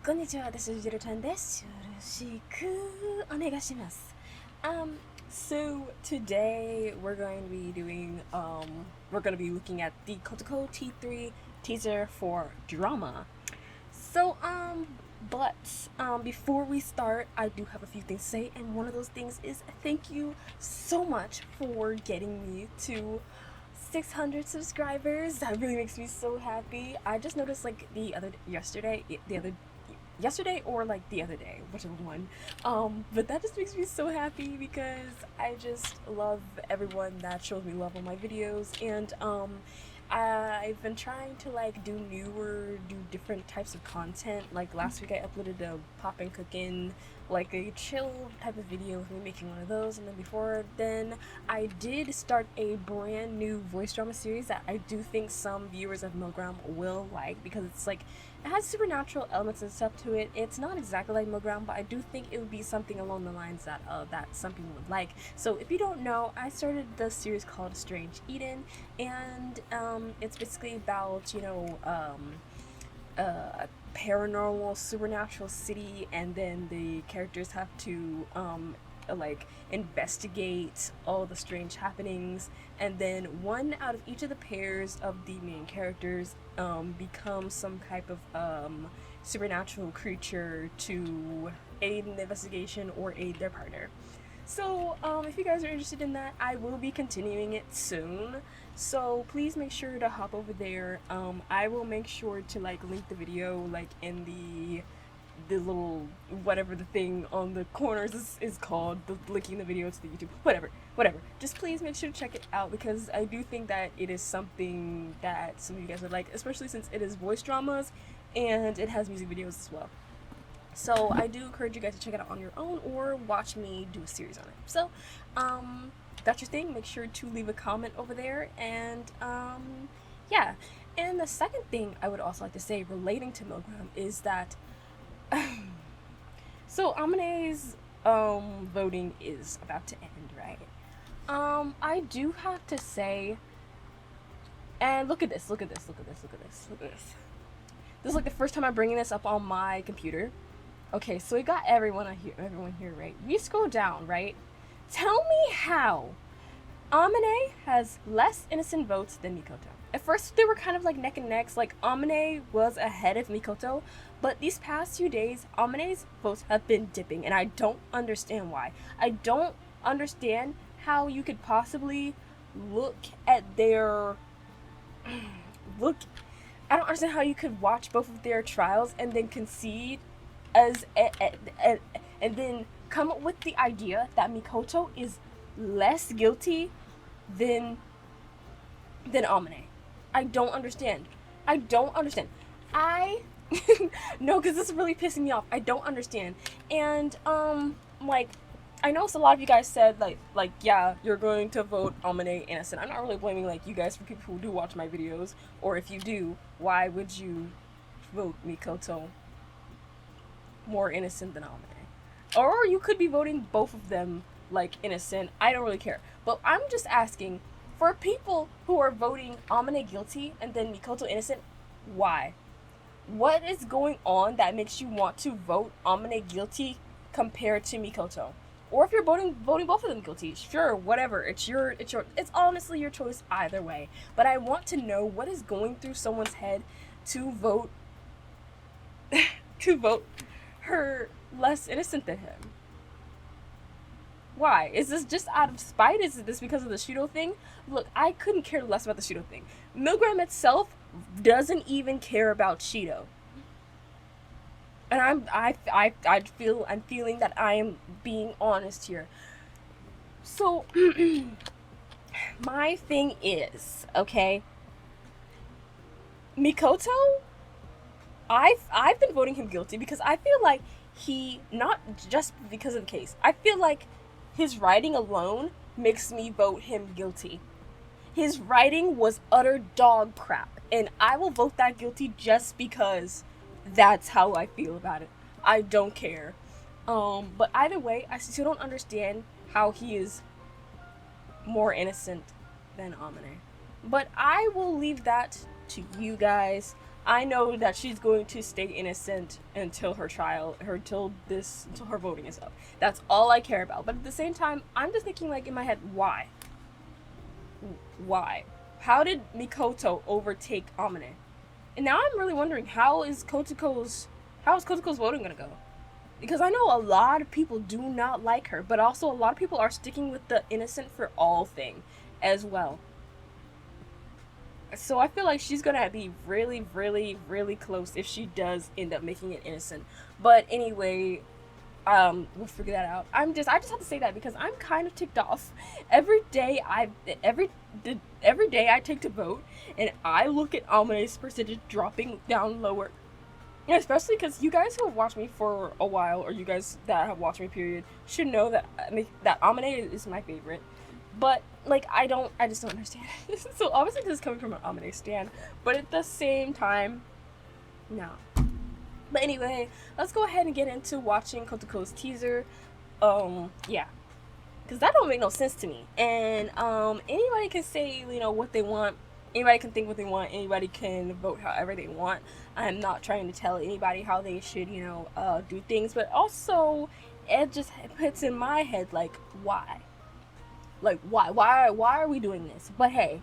こんにちは、this is JeidoChannel です。よろしくお願いします。So today we're going to be we're going to be looking at the Kotoko T3 teaser for drama. So, before we start, I do have a few things to say, and one of those things is thank you so much for getting me to 600 subscribers. That really makes me so happy. I just noticed like yesterday or like the other day, whichever one. But that just makes me so happy because I just love everyone that shows me love on my videos, and I've been trying to like do different types of content. Like last week I uploaded a pop and cooking, like a chill type of video with me making one of those, and then before then I did start a brand new voice drama series that I do think some viewers of Milgram will like, because it's like it has supernatural elements and stuff to it. It's not exactly like Milgram, but I do think it would be something along the lines that some people would like. So if you don't know, I started the series called Strange Eden, and it's basically about a paranormal supernatural city, and then the characters have to like investigate all the strange happenings, and then one out of each of the pairs of the main characters becomes some type of supernatural creature to aid in the investigation or aid their partner. So, if you guys are interested in that, I will be continuing it soon. So please make sure to hop over there. I will make sure to like link the video like in the little whatever the thing on the corners is called, the linking the video to the YouTube, whatever. Just please make sure to check it out, because I do think that it is something that some of you guys would like, especially since it is voice dramas and it has music videos as well. So I do encourage you guys to check it out on your own or watch me do a series on it. So, that's your thing. Make sure to leave a comment over there, and yeah. And the second thing I would also like to say relating to Milgram is that so Amane's voting is about to end, right? I do have to say, and look at this. This is like the first time I'm bringing this up on my computer. Okay, so we got everyone here, right? We scroll down, right? Tell me how Amane has less innocent votes than Mikoto. At first, they were kind of like neck and neck. Like, Amane was ahead of Mikoto, but these past few days, Amane's votes have been dipping, and I don't understand why. I don't understand how you could possibly look at their look. I don't understand how you could watch both of their trials and then concede as and then come up with the idea that Mikoto is less guilty than Amane. I don't understand. I no, because this is really pissing me off. I don't understand. And like, I know a lot of you guys said like yeah, you're going to vote Amane innocent. I'm not really blaming like you guys for people who do watch my videos, or if you do, why would you vote Mikoto more innocent than Amane? Or you could be voting both of them like innocent. I don't really care. But I'm just asking, for people who are voting Amane guilty and then Mikoto innocent, why? What is going on that makes you want to vote Amane guilty compared to Mikoto? Or if you're voting both of them guilty, sure, whatever. It's honestly your choice either way. But I want to know what is going through someone's head to vote her less innocent than him. Why? Is this just out of spite? Is this because of the Shido thing? Look, I couldn't care less about the Shido thing. Milgram itself doesn't even care about Shido. And I'm feeling that I am being honest here. So my thing is, okay, Mikoto, I've been voting him guilty because I feel like he, not just because of the case, I feel like his writing alone makes me vote him guilty. His writing was utter dog crap, and I will vote that guilty just because that's how I feel about it. I don't care. But either way, I still don't understand how he is more innocent than Amane. But I will leave that to you guys. I know that she's going to stay innocent until until her voting is up. That's all I care about. But at the same time, I'm just thinking like in my head, why? Why? How did Mikoto overtake Amane? And now I'm really wondering how is Kotoko's voting gonna go? Because I know a lot of people do not like her, but also a lot of people are sticking with the innocent for all thing as well. So I feel like she's gonna be really, really, really close if she does end up making it innocent. But anyway, we'll figure that out. I just have to say that because I'm kind of ticked off. Every day every day I take to vote, and I look at Amane's percentage dropping down lower. Yeah, especially because you guys who have watched me for a while, or you guys that have watched me, period, should know that that Amane is my favorite. But like I just don't understand. So obviously this is coming from an Amane stan, but at the same time, no. But anyway, let's go ahead and get into watching Kotoko's teaser. Yeah, because that don't make no sense to me. And anybody can say what they want. Anybody can think what they want. Anybody can vote however they want. I'm not trying to tell anybody how they should do things, but also it just puts in my head like why, why are we doing this? But hey,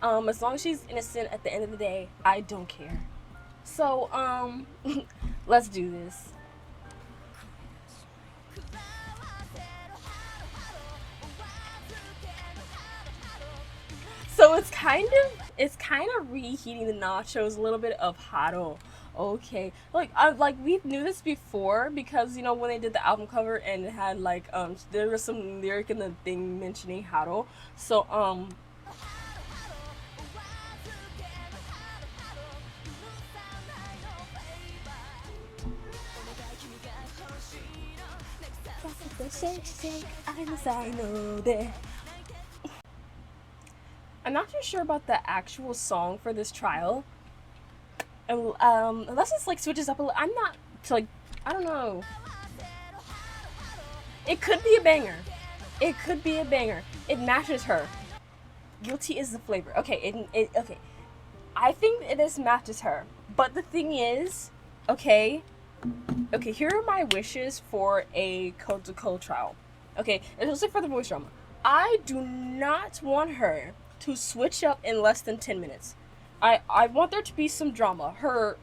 as long as she's innocent at the end of the day, I don't care. So let's do this. So it's kind of reheating the nachos, a little bit of haro. Okay, like we knew this before because when they did the album cover and it had like there was some lyric in the thing mentioning haro. So I'm not too sure about the actual song for this trial. Unless it's like switches up a little. I'm not like I don't know. It could be a banger. It could be a banger. It matches her. Guilty is the flavor. Okay, okay. I think this matches her. But the thing is, okay, here are my wishes for a Kotoko trial. Okay, especially for the voice drama. I do not want her to switch up in less than 10 minutes. I want there to be some drama. Her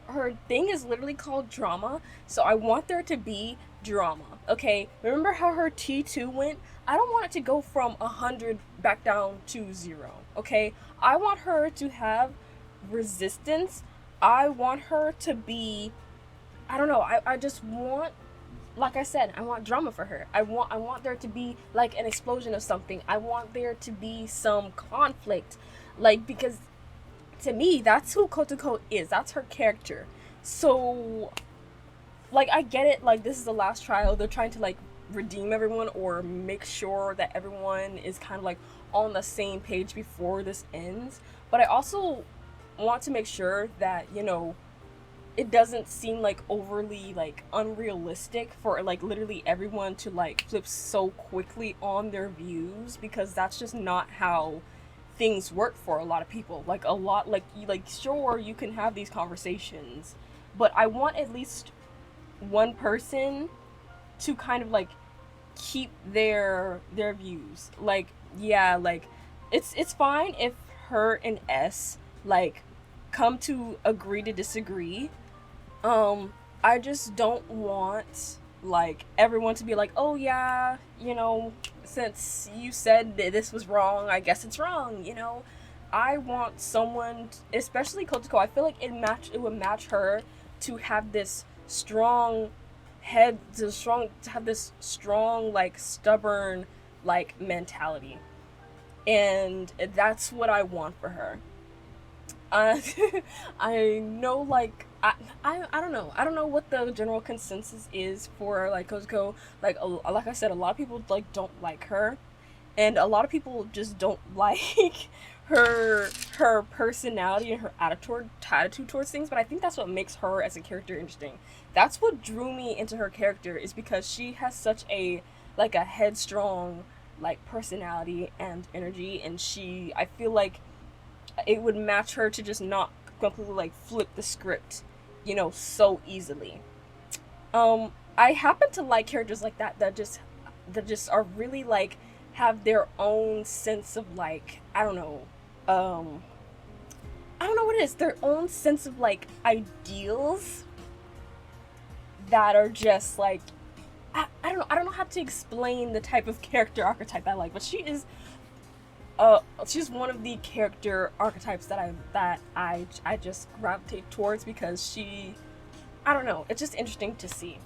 thing is literally called drama, so I want there to be drama. Okay, remember how her T2 went? I don't want it to go from 100 back down to 0. Okay, I want her to have resistance. I want her to be, I don't know. I just want, like I said, I want drama for her. I want there to be like an explosion of something. I want there to be some conflict, like because to me that's who Kotoko is. That's her character. So like I get it. Like this is the last trial. They're trying to like redeem everyone or make sure that everyone is kind of like on the same page before this ends. But I also want to make sure that it doesn't seem like overly like unrealistic for like literally everyone to like flip so quickly on their views, because that's just not how things work for a lot of people. Like a lot like sure you can have these conversations, but I want at least one person to kind of like keep their views. Like yeah, like it's fine if her and S like come to agree to disagree. I just don't want like everyone to be like, oh yeah, since you said that this was wrong, I guess it's wrong. I want someone, especially Kotoko. I feel like it would match her to have this strong head, to have this strong like stubborn like mentality, and that's what I want for her. Uh, I know, like I don't know. I don't know what the general consensus is for like Kotoko. Like I said, a lot of people like don't like her, and a lot of people just don't like her personality and her attitude towards things. But I think that's what makes her as a character interesting. That's what drew me into her character, is because she has such a like a headstrong like personality and energy, and I feel like it would match her to just not completely like flip the script, you know, so easily. I happen to like characters like that that just are really like have their own sense of like um I don't know what it is, their own sense of like ideals that are just like I don't know how to explain the type of character archetype I like, but she's one of the character archetypes that I just gravitate towards because I don't know, it's just interesting to see.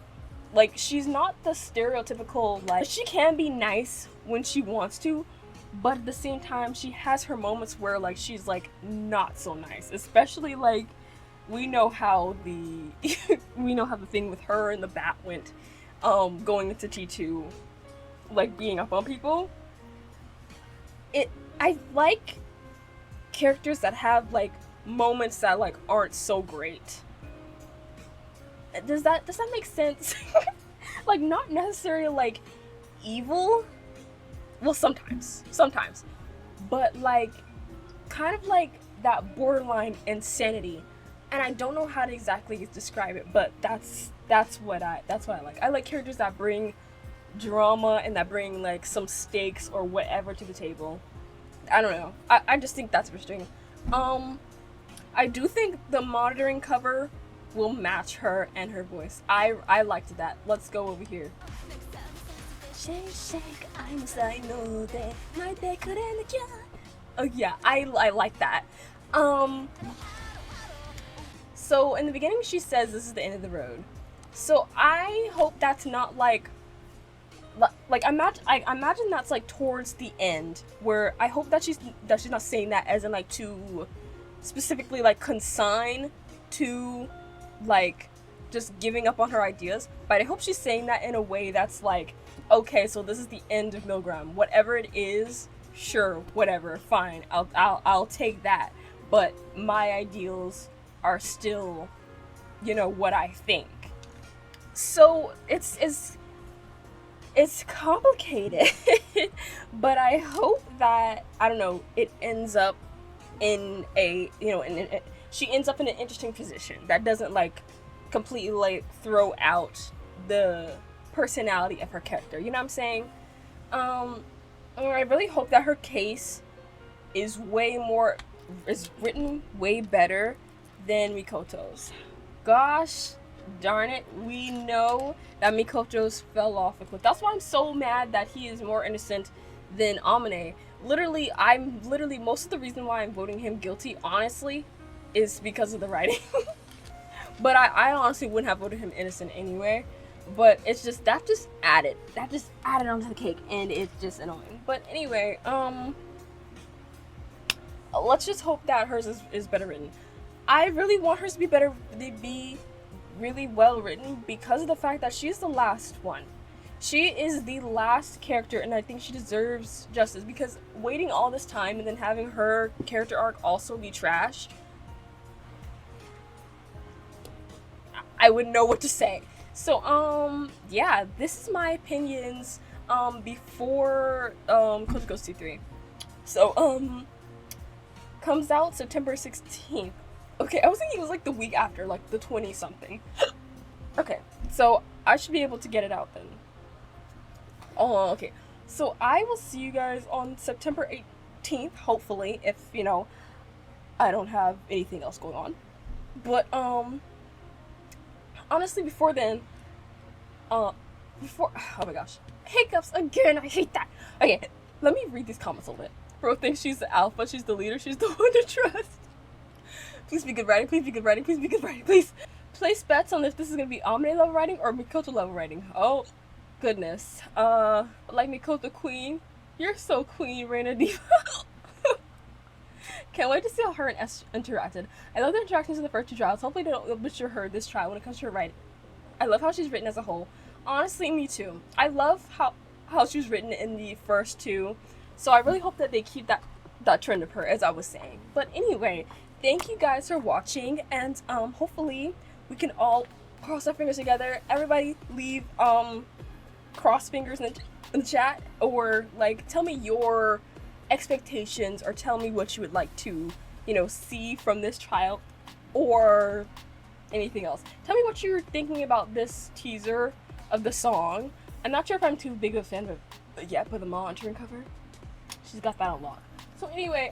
Like, she's not the stereotypical, like, she can be nice when she wants to, but at the same time, she has her moments where, like, she's, like, not so nice. Especially, like, we know how the, we know how the thing with her and the bat went, going into T2, like, being up on people. I like characters that have, like, moments that, like, aren't so great. Does that make sense? Like, not necessarily like evil. Well, sometimes, but like kind of like that borderline insanity. And I don't know how to exactly describe it, but that's what I like. I like characters that bring drama and that bring like some stakes or whatever to the table. I don't know. I just think that's interesting. I do think the monitoring cover will match her and her voice. I liked that. Let's go over here. Oh yeah, I like that. So in the beginning she says this is the end of the road. So I hope that's not like I imagine that's like towards the end, where I hope that she's not saying that as in like to specifically like consign to like just giving up on her ideas, but I hope she's saying that in a way that's like, okay, so this is the end of Milgram. Whatever it is, sure, whatever, fine. I'll take that. But my ideals are still, you know, what I think. So it's complicated, but I hope that, I don't know, it ends up in a, you know, she ends up in an interesting position that doesn't like completely like throw out the personality of her character. You know what I'm saying? I really hope that her case is written way better than Mikoto's. Gosh darn it, we know that Mikoto's fell off a cliff. That's why I'm so mad that he is more innocent than Amane. Literally, most of the reason why I'm voting him guilty, honestly, is because of the writing. But I honestly wouldn't have voted him innocent anyway. But it's just, that just added onto the cake, and it's just annoying. But anyway, let's just hope that hers is better written. I really want hers to be really well written because of the fact that she's the last one. She is the last character, and I think she deserves justice, because waiting all this time and then having her character arc also be trash, I wouldn't know what to say. So, yeah, this is my opinions, before, Kotoko T3. So, comes out September 16th. Okay, I was thinking it was like the week after, like the 20-something. Okay, so I should be able to get it out then. Oh, okay. So I will see you guys on September 18th, hopefully, if, you know, I don't have anything else going on. But, honestly, before then, oh my gosh. Hiccups again, I hate that. Okay, let me read these comments a little bit. Bro thinks she's the alpha, she's the leader, she's the one to trust. Please be good writing, please be good writing, please be good writing, please. Place bets on if this is gonna be Amane level writing or Mikoto level writing. Oh, goodness. Like Mikoto Queen. You're so queen, Reina Diva. Can't wait to see how her and S interacted. I love the interactions in the first two trials. Hopefully they don't butcher her this trial when it comes to her writing. I love how she's written as a whole. Honestly, me too. I love how she was written in the first two. So I really hope that they keep that trend of her, as I was saying. But anyway, thank you guys for watching, and hopefully we can all cross our fingers together. Everybody leave cross fingers in the chat, or like tell me your expectations, or tell me what you would like to, you know, see from this trial or anything else. Tell me what you're thinking about this teaser of the song. I'm not sure if I'm too big of a fan of it yet, but the monitoring cover, she's got that unlocked. So anyway,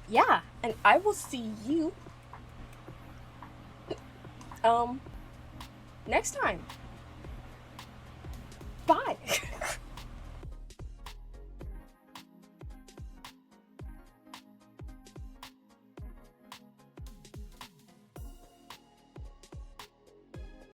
yeah, and I will see you next time.